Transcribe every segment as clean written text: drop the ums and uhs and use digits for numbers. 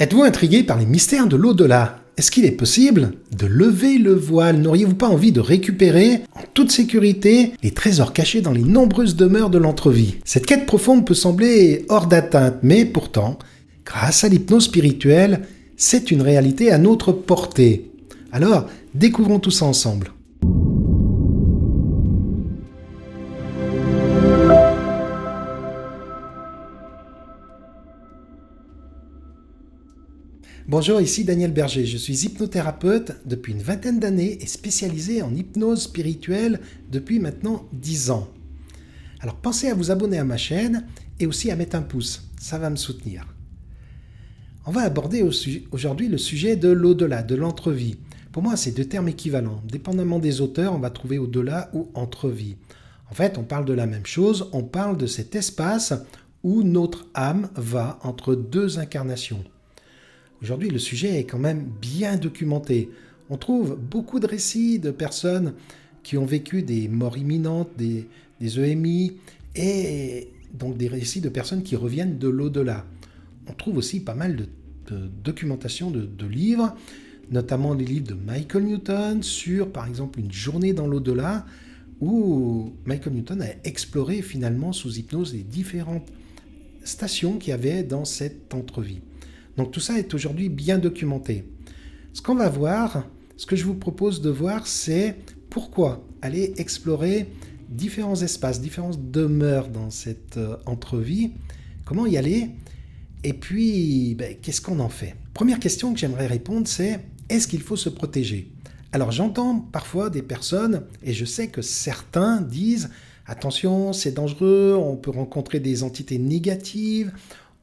Êtes-vous intrigué par les mystères de l'au-delà? Est-ce qu'il est possible de lever le voile? N'auriez-vous pas envie de récupérer, en toute sécurité, les trésors cachés dans les nombreuses demeures de l'entrevie? Cette quête profonde peut sembler hors d'atteinte, mais pourtant, grâce à l'hypnose spirituelle, c'est une réalité à notre portée. Alors, découvrons tout ça ensemble. Bonjour, ici Daniel Berger. Je suis hypnothérapeute depuis une vingtaine d'années et spécialisé en hypnose spirituelle depuis maintenant 10 ans. Alors pensez à vous abonner à ma chaîne et aussi à mettre un pouce, ça va me soutenir. On va aborder aujourd'hui le sujet de l'au-delà, de l'entrevie. Pour moi, c'est deux termes équivalents. Dépendamment des auteurs, on va trouver au-delà ou entrevie. En fait, on parle de la même chose, on parle de cet espace où notre âme va entre deux incarnations. Aujourd'hui, le sujet est quand même bien documenté. On trouve beaucoup de récits de personnes qui ont vécu des morts imminentes, des EMI, et donc des récits de personnes qui reviennent de l'au-delà. On trouve aussi pas mal de documentation de livres, notamment les livres de Michael Newton sur, par exemple, une journée dans l'au-delà, où Michael Newton a exploré finalement sous hypnose les différentes stations qu'il y avait dans cette entrevie. Donc tout ça est aujourd'hui bien documenté. Ce qu'on va voir, ce que je vous propose de voir, c'est pourquoi aller explorer différents espaces, différentes demeures dans cette entrevie, comment y aller, et puis qu'est-ce qu'on en fait? Première question que j'aimerais répondre, c'est est-ce qu'il faut se protéger? Alors j'entends parfois des personnes, et je sais que certains disent attention, c'est dangereux, on peut rencontrer des entités négatives,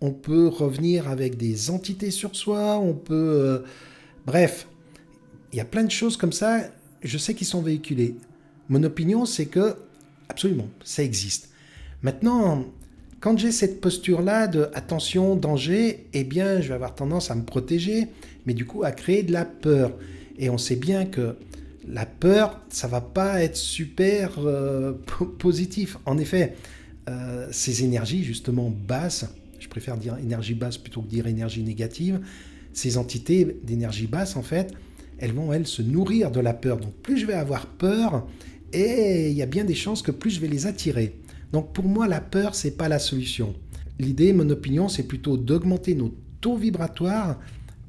on peut revenir avec des entités sur soi, on peut... bref, il y a plein de choses comme ça, je sais qu'ils sont véhiculées. Mon opinion, c'est que, absolument, ça existe. Maintenant, quand j'ai cette posture-là de attention, danger, eh bien, je vais avoir tendance à me protéger, mais du coup, à créer de la peur. Et on sait bien que la peur, ça va pas être super positif. En effet, ces énergies, justement, basses, je préfère dire énergie basse plutôt que dire énergie négative, ces entités d'énergie basse, en fait, elles vont, se nourrir de la peur. Donc plus je vais avoir peur, et il y a bien des chances que plus je vais les attirer. Donc pour moi, la peur, c'est pas la solution. L'idée, mon opinion, c'est plutôt d'augmenter nos taux vibratoires,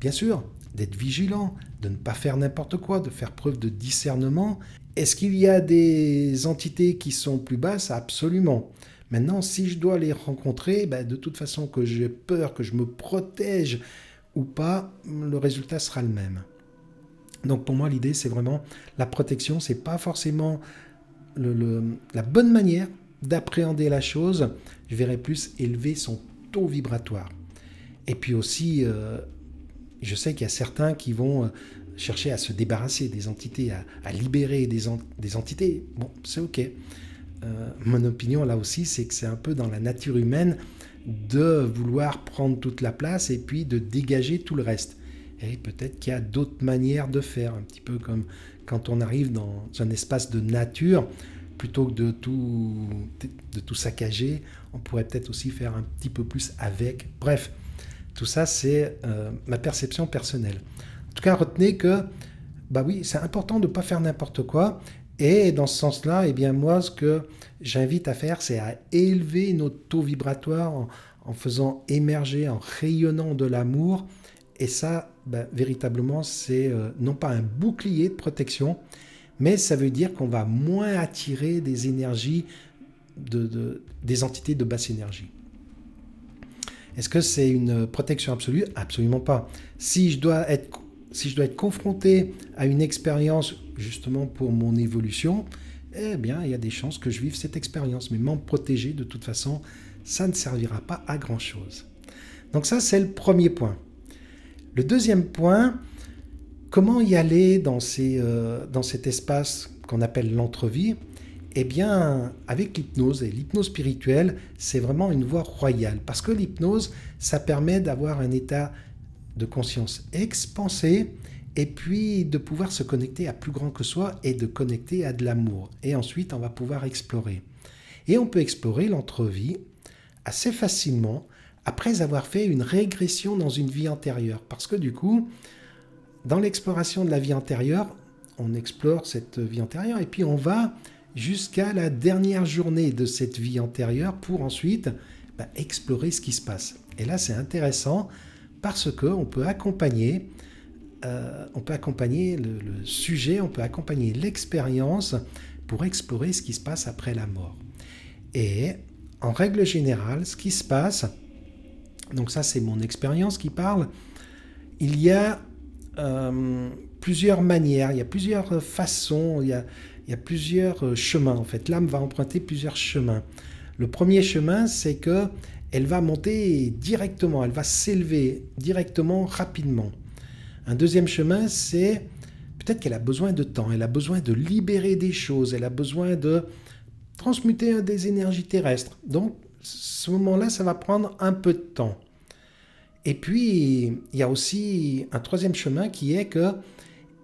bien sûr, d'être vigilant, de ne pas faire n'importe quoi, de faire preuve de discernement. Est-ce qu'il y a des entités qui sont plus basses? Absolument. Maintenant, si je dois les rencontrer, de toute façon, que j'ai peur, que je me protège ou pas, le résultat sera le même. Donc pour moi, l'idée, c'est vraiment la protection. Ce n'est pas forcément la bonne manière d'appréhender la chose. Je verrais plus élever son taux vibratoire. Et puis aussi, je sais qu'il y a certains qui vont chercher à se débarrasser des entités, à libérer des entités. Bon, c'est OK. Mon opinion là aussi, c'est que c'est un peu dans la nature humaine de vouloir prendre toute la place et puis de dégager tout le reste. Et peut-être qu'il y a d'autres manières de faire, un petit peu comme quand on arrive dans un espace de nature, plutôt que de tout saccager, on pourrait peut-être aussi faire un petit peu plus avec. Bref, tout ça c'est ma perception personnelle. En tout cas, retenez que oui, c'est important de ne pas faire n'importe quoi. Et dans ce sens-là, moi, ce que j'invite à faire, c'est à élever notre taux vibratoire en faisant émerger, en rayonnant de l'amour. Et ça, véritablement, c'est non pas un bouclier de protection, mais ça veut dire qu'on va moins attirer des énergies, des entités de basse énergie. Est-ce que c'est une protection absolue? Absolument pas. Si je dois être confronté à une expérience justement pour mon évolution, il y a des chances que je vive cette expérience. Mais m'en protéger, de toute façon, ça ne servira pas à grand-chose. Donc ça, c'est le premier point. Le deuxième point, comment y aller dans cet espace qu'on appelle l'entrevie? Avec l'hypnose et l'hypnose spirituelle, c'est vraiment une voie royale. Parce que l'hypnose, ça permet d'avoir un état de conscience expansé et puis de pouvoir se connecter à plus grand que soi et de connecter à de l'amour. Et ensuite, on va pouvoir explorer. Et on peut explorer l'entrevie assez facilement après avoir fait une régression dans une vie antérieure. Parce que du coup, dans l'exploration de la vie antérieure, on explore cette vie antérieure et puis on va jusqu'à la dernière journée de cette vie antérieure pour ensuite explorer ce qui se passe. Et là, c'est intéressant parce qu'on peut accompagner, le sujet, on peut accompagner l'expérience pour explorer ce qui se passe après la mort. Et en règle générale, ce qui se passe, donc ça c'est mon expérience qui parle, il y a plusieurs manières, il y a plusieurs façons, il y a plusieurs chemins en fait. L'âme va emprunter plusieurs chemins. Le premier chemin, c'est que elle va monter directement, elle va s'élever directement, rapidement. Un deuxième chemin, c'est peut-être qu'elle a besoin de temps, elle a besoin de libérer des choses, elle a besoin de transmuter des énergies terrestres. Donc, ce moment-là, ça va prendre un peu de temps. Et puis, il y a aussi un troisième chemin qui est que,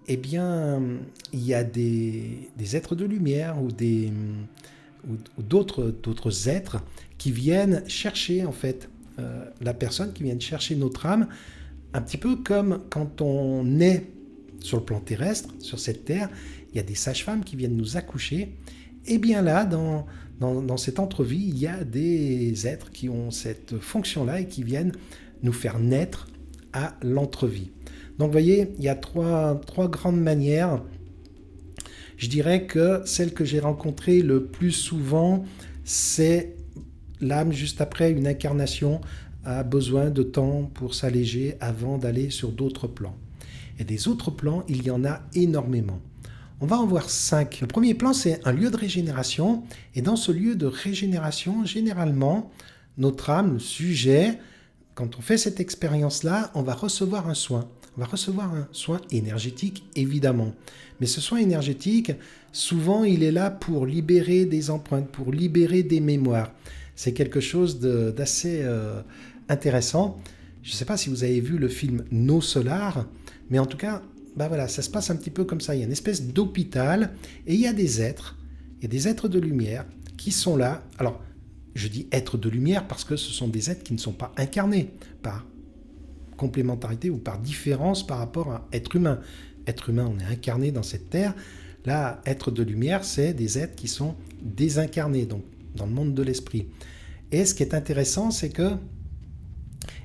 il y a des êtres de lumière ou d'autres êtres qui viennent chercher, en fait, la personne, qui viennent chercher notre âme, un petit peu comme quand on est sur le plan terrestre, sur cette terre, il y a des sages-femmes qui viennent nous accoucher. Et bien là, dans cette entrevie, il y a des êtres qui ont cette fonction-là et qui viennent nous faire naître à l'entrevie. Donc vous voyez, il y a trois grandes manières. Je dirais que celle que j'ai rencontrée le plus souvent, c'est l'âme juste après une incarnation a besoin de temps pour s'alléger avant d'aller sur d'autres plans. Et des autres plans, il y en a énormément. On va en voir 5. Le premier plan, c'est un lieu de régénération. Et dans ce lieu de régénération, généralement, notre âme, le sujet, quand on fait cette expérience-là, on va recevoir un soin. On va recevoir un soin énergétique, évidemment. Mais ce soin énergétique, souvent, il est là pour libérer des empreintes, pour libérer des mémoires. C'est quelque chose d'assez intéressant. Je ne sais pas si vous avez vu le film Nos Solar, mais en tout cas, ça se passe un petit peu comme ça. Il y a une espèce d'hôpital et il y a des êtres de lumière qui sont là. Alors, je dis êtres de lumière parce que ce sont des êtres qui ne sont pas incarnés par complémentarité ou par différence par rapport à être humain. Être humain, on est incarné dans cette terre. Là, êtres de lumière, c'est des êtres qui sont désincarnés, donc dans le monde de l'esprit. Et ce qui est intéressant, c'est que,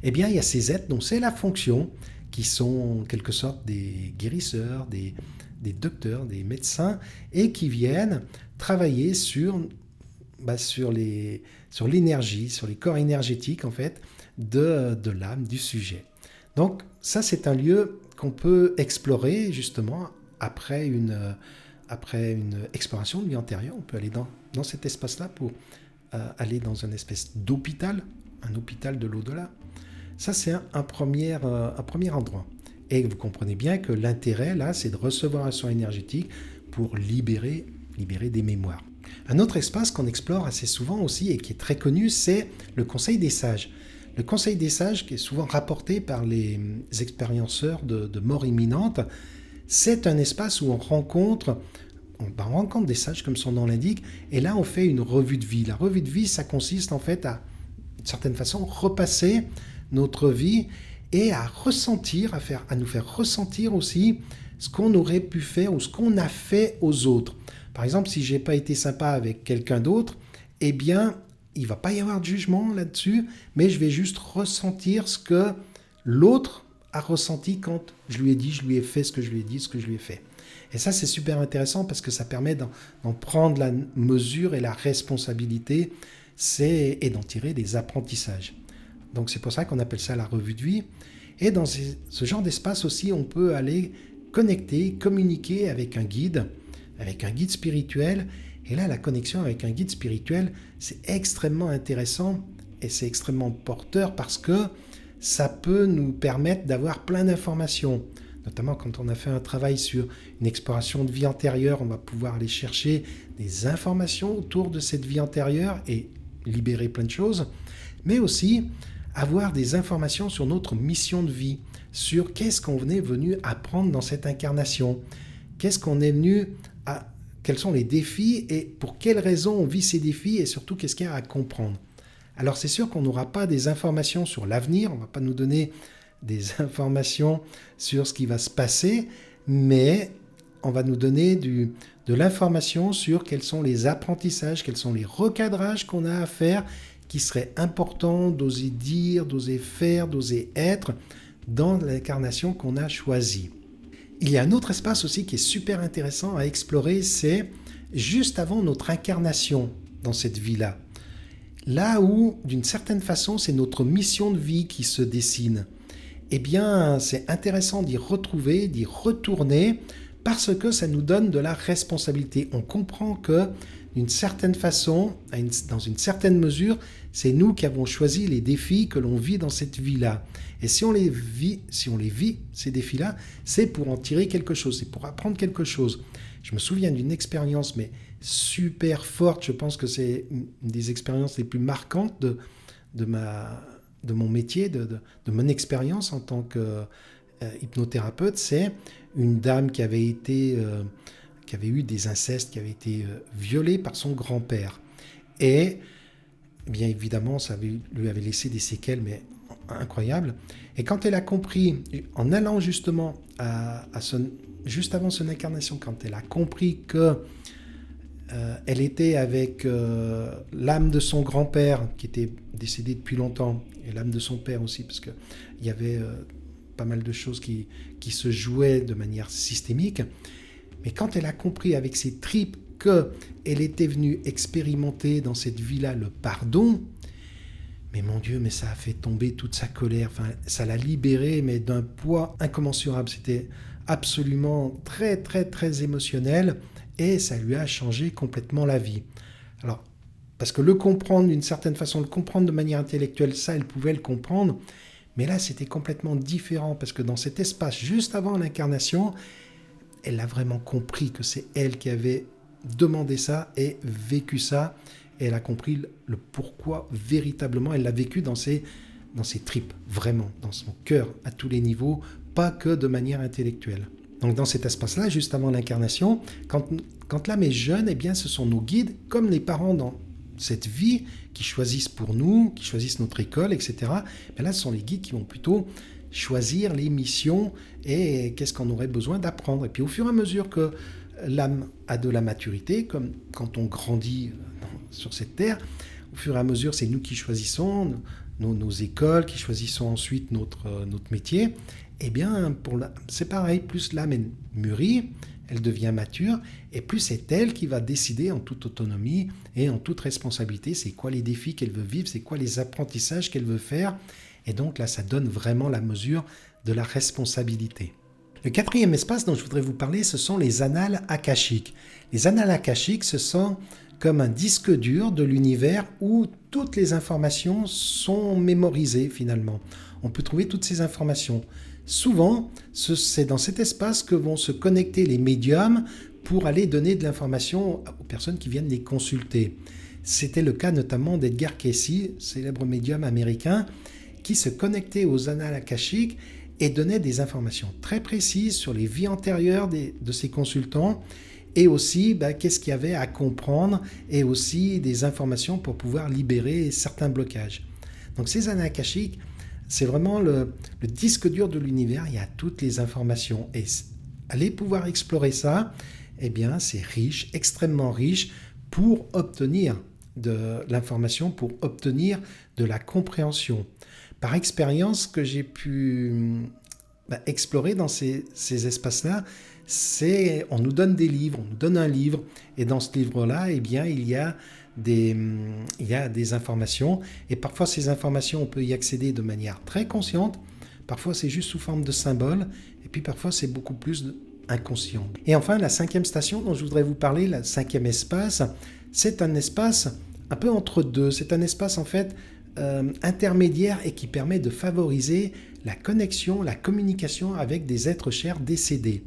il y a ces êtres dont c'est la fonction, qui sont en quelque sorte des guérisseurs, des docteurs, des médecins, et qui viennent travailler sur l'énergie, sur les corps énergétiques en fait, de l'âme, du sujet. Donc ça, c'est un lieu qu'on peut explorer justement après une exploration de vie antérieure. On peut aller dans cet espace-là pour aller dans une espèce d'hôpital, un hôpital de l'au-delà. Ça, c'est un premier endroit. Et vous comprenez bien que l'intérêt, là, c'est de recevoir un soin énergétique pour libérer des mémoires. Un autre espace qu'on explore assez souvent aussi et qui est très connu, c'est le Conseil des Sages. Le Conseil des Sages, qui est souvent rapporté par les expérienceurs de mort imminente, c'est un espace où on rencontre des sages, comme son nom l'indique, et là, on fait une revue de vie. La revue de vie, ça consiste en fait à, d'une certaine façon, repasser notre vie et à nous faire ressentir aussi ce qu'on aurait pu faire ou ce qu'on a fait aux autres. Par exemple, si j'ai pas été sympa avec quelqu'un d'autre, il va pas y avoir de jugement là-dessus, mais je vais juste ressentir ce que l'autre a ressenti quand je lui ai dit, je lui ai fait ce que je lui ai dit, ce que je lui ai fait. Et ça, c'est super intéressant parce que ça permet d'en prendre la mesure et la responsabilité et d'en tirer des apprentissages. Donc c'est pour ça qu'on appelle ça la revue de vie. Et dans ce genre d'espace aussi, on peut aller connecter, communiquer avec un guide spirituel. Et là, la connexion avec un guide spirituel, c'est extrêmement intéressant et c'est extrêmement porteur parce que ça peut nous permettre d'avoir plein d'informations. Notamment quand on a fait un travail sur une exploration de vie antérieure, on va pouvoir aller chercher des informations autour de cette vie antérieure et libérer plein de choses. Mais aussi avoir des informations sur notre mission de vie, sur qu'est-ce qu'on est venu apprendre dans cette incarnation, quels sont les défis et pour quelles raisons on vit ces défis et surtout qu'est-ce qu'il y a à comprendre. Alors c'est sûr qu'on n'aura pas des informations sur l'avenir, on ne va pas nous donner des informations sur ce qui va se passer, mais on va nous donner de l'information sur quels sont les apprentissages, quels sont les recadrages qu'on a à faire, qui seraient importants d'oser dire, d'oser faire, d'oser être dans l'incarnation qu'on a choisie. Il y a un autre espace aussi qui est super intéressant à explorer, c'est juste avant notre incarnation dans cette vie-là. Là où, d'une certaine façon, c'est notre mission de vie qui se dessine. Eh bien, c'est intéressant d'y retrouver, d'y retourner, parce que ça nous donne de la responsabilité. On comprend que, d'une certaine façon, dans une certaine mesure, c'est nous qui avons choisi les défis que l'on vit dans cette vie-là. Et si on les vit, ces défis-là, c'est pour en tirer quelque chose, c'est pour apprendre quelque chose. Je me souviens d'une expérience, mais super forte, je pense que c'est une des expériences les plus marquantes de mon métier, de mon expérience en tant que hypnothérapeute. C'est une dame qui avait eu des incestes, qui avait été violée par son grand-père. Et bien évidemment, ça lui avait laissé des séquelles, mais incroyables. Et quand elle a compris, en allant justement juste avant son incarnation, quand elle a compris que elle était avec l'âme de son grand-père, qui était décédé depuis longtemps, et l'âme de son père aussi, parce qu'il y avait pas mal de choses qui se jouaient de manière systémique. Mais quand elle a compris avec ses tripes qu'elle était venue expérimenter dans cette vie-là le pardon, mais mon Dieu, mais ça a fait tomber toute sa colère, enfin, ça l'a libérée, mais d'un poids incommensurable. C'était absolument très, très, très émotionnel, et ça lui a changé complètement la vie. Alors, parce que le comprendre d'une certaine façon, le comprendre de manière intellectuelle, ça, elle pouvait le comprendre, mais là, c'était complètement différent, parce que dans cet espace, juste avant l'incarnation, elle a vraiment compris que c'est elle qui avait demandé ça et vécu ça, et elle a compris le pourquoi véritablement, elle l'a vécu dans ses tripes, vraiment, dans son cœur, à tous les niveaux, pas que de manière intellectuelle. Donc dans cet espace-là, juste avant l'incarnation, quand l'âme est jeune, eh bien ce sont nos guides, comme les parents dans cette vie, qui choisissent pour nous, qui choisissent notre école, etc. Mais là, ce sont les guides qui vont plutôt choisir les missions et qu'est-ce qu'on aurait besoin d'apprendre. Et puis au fur et à mesure que l'âme a de la maturité, comme quand on grandit sur cette terre, au fur et à mesure, c'est nous qui choisissons nos écoles, qui choisissons ensuite notre métier. Eh bien, c'est pareil, plus l'âme est mûrie, elle devient mature, et plus c'est elle qui va décider en toute autonomie et en toute responsabilité, c'est quoi les défis qu'elle veut vivre, c'est quoi les apprentissages qu'elle veut faire. Et donc là, ça donne vraiment la mesure de la responsabilité. Le quatrième espace dont je voudrais vous parler, ce sont les annales akashiques. Les annales akashiques, ce sont comme un disque dur de l'univers où toutes les informations sont mémorisées finalement. On peut trouver toutes ces informations. Souvent, c'est dans cet espace que vont se connecter les médiums pour aller donner de l'information aux personnes qui viennent les consulter. C'était le cas notamment d'Edgar Cayce, célèbre médium américain, qui se connectait aux annales akashiques et donnait des informations très précises sur les vies antérieures de ses consultants et aussi qu'est-ce qu'il y avait à comprendre et aussi des informations pour pouvoir libérer certains blocages. Donc ces annales akashiques, c'est vraiment le disque dur de l'univers, il y a toutes les informations et aller pouvoir explorer ça, eh bien c'est riche, extrêmement riche pour obtenir de l'information, pour obtenir de la compréhension. Par expérience que j'ai pu explorer dans ces espaces-là, c'est on nous donne des livres, on nous donne un livre, et dans ce livre-là, eh bien, il y a des informations, et parfois ces informations, on peut y accéder de manière très consciente, parfois c'est juste sous forme de symboles, et puis parfois c'est beaucoup plus inconscient. Et enfin, la cinquième station dont je voudrais vous parler, le cinquième espace, c'est un espace un peu entre deux, c'est un espace en fait intermédiaire et qui permet de favoriser la connexion, la communication avec des êtres chers décédés.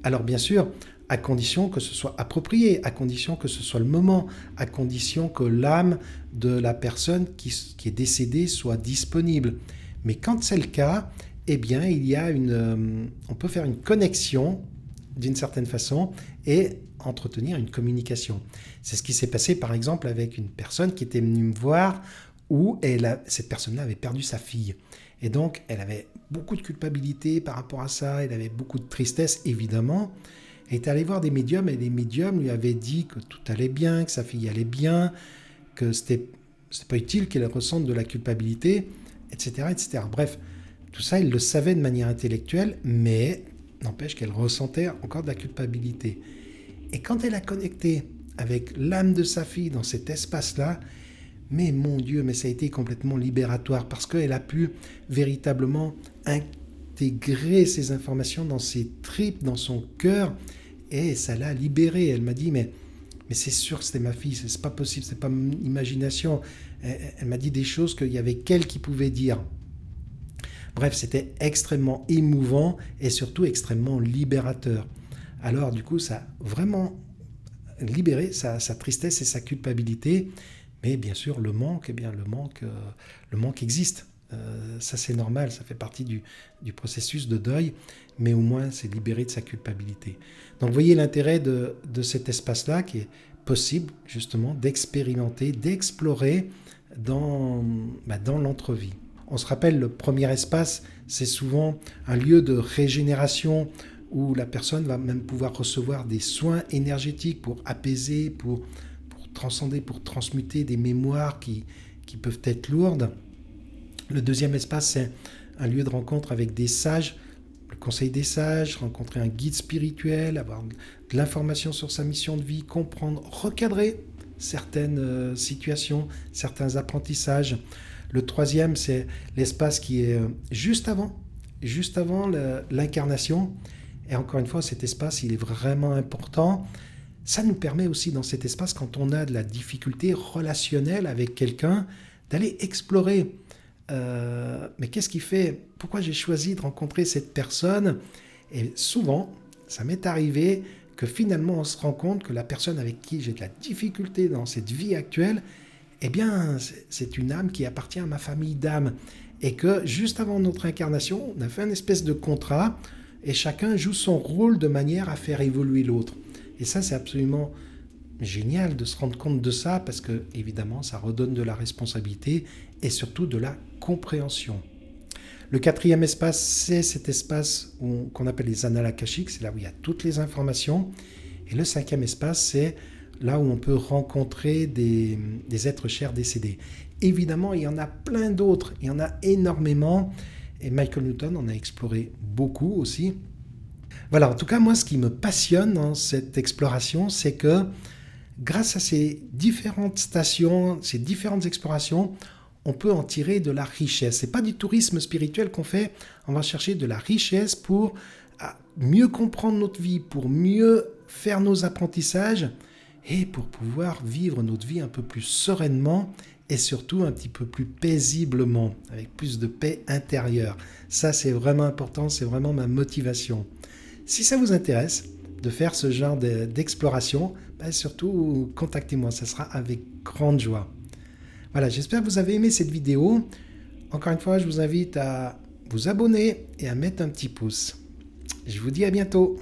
Alors bien sûr, à condition que ce soit approprié, à condition que ce soit le moment, à condition que l'âme de la personne qui est décédée soit disponible. Mais quand c'est le cas, eh bien, on peut faire une connexion d'une certaine façon et entretenir une communication. C'est ce qui s'est passé par exemple avec une personne qui était venue me voir où cette personne-là avait perdu sa fille. Et donc, elle avait beaucoup de culpabilité par rapport à ça, elle avait beaucoup de tristesse, évidemment. Elle est allée voir des médiums, et les médiums lui avaient dit que tout allait bien, que sa fille allait bien, que c'était pas utile qu'elle ressente de la culpabilité, etc., etc. Bref, tout ça, elle le savait de manière intellectuelle, mais n'empêche qu'elle ressentait encore de la culpabilité. Et quand elle a connecté avec l'âme de sa fille dans cet espace-là, mais mon Dieu, mais ça a été complètement libératoire parce qu'elle a pu véritablement intégrer ces informations dans ses tripes, dans son cœur, et ça l'a libérée. Elle m'a dit, mais c'est sûr que c'était ma fille, c'est pas possible, c'est pas mon imagination. Elle m'a dit des choses qu'il y avait qu'elle qui pouvait dire. Bref, c'était extrêmement émouvant et surtout extrêmement libérateur. Alors du coup, ça a vraiment libéré sa tristesse et sa culpabilité. Mais bien sûr, le manque, le manque existe. Ça, c'est normal, ça fait partie du processus de deuil, mais au moins, c'est libéré de sa culpabilité. Donc, vous voyez l'intérêt de cet espace-là qui est possible, justement, d'expérimenter, d'explorer dans l'entrevie. On se rappelle, le premier espace, c'est souvent un lieu de régénération où la personne va même pouvoir recevoir des soins énergétiques pour apaiser, pour transcender, pour transmuter des mémoires qui peuvent être lourdes. Le deuxième espace, c'est un lieu de rencontre avec des sages, le conseil des sages, rencontrer un guide spirituel, avoir de l'information sur sa mission de vie, comprendre, recadrer certaines situations, certains apprentissages. Le troisième, c'est l'espace qui est juste avant l'incarnation. Et encore une fois, cet espace, il est vraiment important. Ça nous permet aussi dans cet espace, quand on a de la difficulté relationnelle avec quelqu'un, d'aller explorer. Mais qu'est-ce qui fait? Pourquoi j'ai choisi de rencontrer cette personne? Et souvent, ça m'est arrivé que finalement on se rend compte que la personne avec qui j'ai de la difficulté dans cette vie actuelle, eh bien, c'est une âme qui appartient à ma famille d'âmes. Et que juste avant notre incarnation, on a fait une espèce de contrat et chacun joue son rôle de manière à faire évoluer l'autre. Et ça, c'est absolument génial de se rendre compte de ça parce que, évidemment, ça redonne de la responsabilité et surtout de la compréhension. Le quatrième espace, c'est cet espace qu'on appelle les annales akashiques, c'est là où il y a toutes les informations. Et le cinquième espace, c'est là où on peut rencontrer des êtres chers décédés. Évidemment, il y en a plein d'autres, il y en a énormément. Et Michael Newton en a exploré beaucoup aussi. Voilà, en tout cas, moi, ce qui me passionne dans cette exploration, c'est que grâce à ces différentes stations, ces différentes explorations, on peut en tirer de la richesse. Ce n'est pas du tourisme spirituel qu'on fait, on va chercher de la richesse pour mieux comprendre notre vie, pour mieux faire nos apprentissages et pour pouvoir vivre notre vie un peu plus sereinement et surtout un petit peu plus paisiblement, avec plus de paix intérieure. Ça, c'est vraiment important, c'est vraiment ma motivation. Si ça vous intéresse de faire ce genre d'exploration, surtout contactez-moi, ça sera avec grande joie. Voilà, j'espère que vous avez aimé cette vidéo. Encore une fois, je vous invite à vous abonner et à mettre un petit pouce. Je vous dis à bientôt.